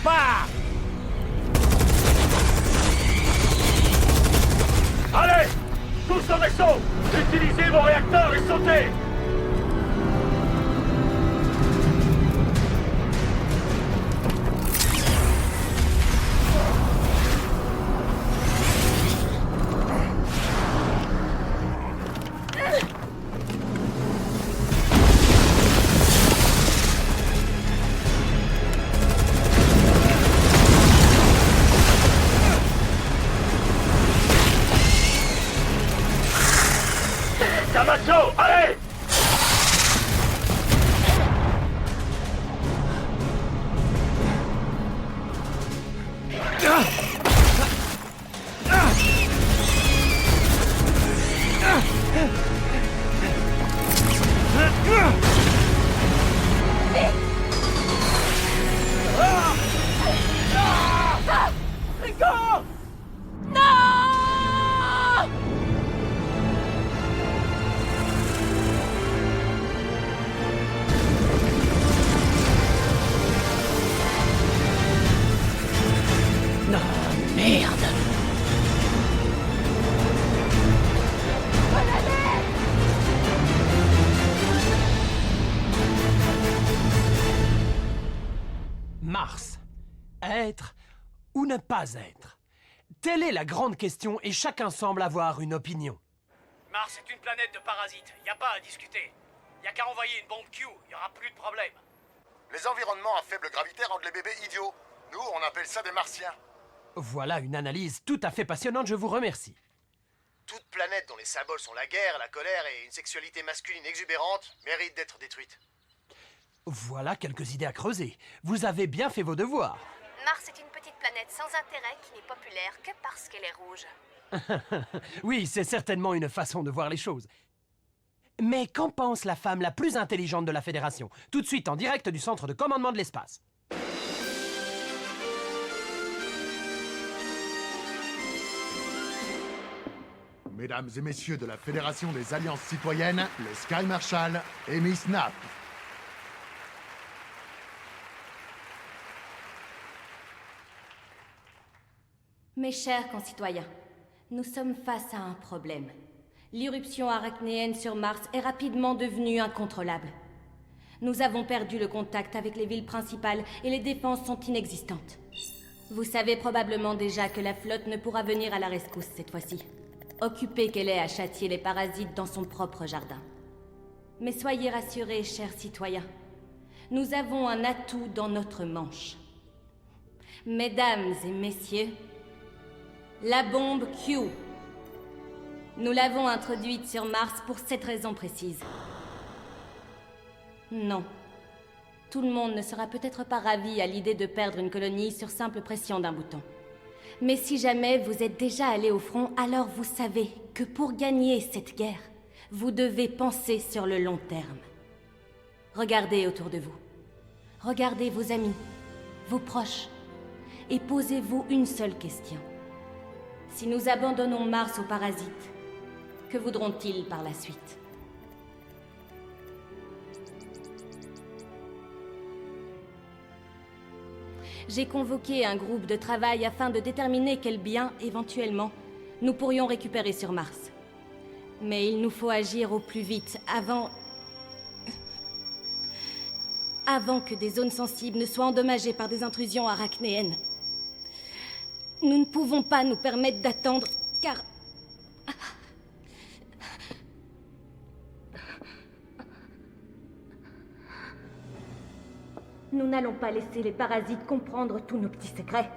pas! Allez! Tous en vaisseau! Utilisez vos réacteurs et sautez! Camacho, allez! Rico! Merde! Mars. Être ou ne pas être? Telle est la grande question et chacun semble avoir une opinion. Mars est une planète de parasites, y a pas à discuter. Y a qu'à envoyer une bombe Q, y aura plus de problème. Les environnements à faible gravité rendent les bébés idiots. Nous, on appelle ça des martiens. Voilà une analyse tout à fait passionnante, je vous remercie. Toute planète dont les symboles sont la guerre, la colère et une sexualité masculine exubérante mérite d'être détruite. Voilà quelques idées à creuser. Vous avez bien fait vos devoirs. Mars est une petite planète sans intérêt qui n'est populaire que parce qu'elle est rouge. Oui, c'est certainement une façon de voir les choses. Mais qu'en pense la femme la plus intelligente de la Fédération? Tout de suite en direct du centre de commandement de l'espace. Mesdames et messieurs de la Fédération des Alliances Citoyennes, le Sky Marshal et Miss Knapp. Mes chers concitoyens, nous sommes face à un problème. L'irruption arachnéenne sur Mars est rapidement devenue incontrôlable. Nous avons perdu le contact avec les villes principales et les défenses sont inexistantes. Vous savez probablement déjà que la flotte ne pourra venir à la rescousse cette fois-ci. Occupée qu'elle est à châtier les parasites dans son propre jardin. Mais soyez rassurés, chers citoyens. Nous avons un atout dans notre manche. Mesdames et messieurs, la bombe Q. Nous l'avons introduite sur Mars pour cette raison précise. Non. Tout le monde ne sera peut-être pas ravi à l'idée de perdre une colonie sur simple pression d'un bouton. Mais si jamais vous êtes déjà allé au front, alors vous savez que pour gagner cette guerre, vous devez penser sur le long terme. Regardez autour de vous. Regardez vos amis, vos proches, et posez-vous une seule question. Si nous abandonnons Mars aux parasites, que voudront-ils par la suite ? J'ai convoqué un groupe de travail afin de déterminer quel bien, éventuellement, nous pourrions récupérer sur Mars. Mais il nous faut agir au plus vite, avant que des zones sensibles ne soient endommagées par des intrusions arachnéennes. Nous ne pouvons pas nous permettre d'attendre, car... Nous n'allons pas laisser les parasites comprendre tous nos petits secrets.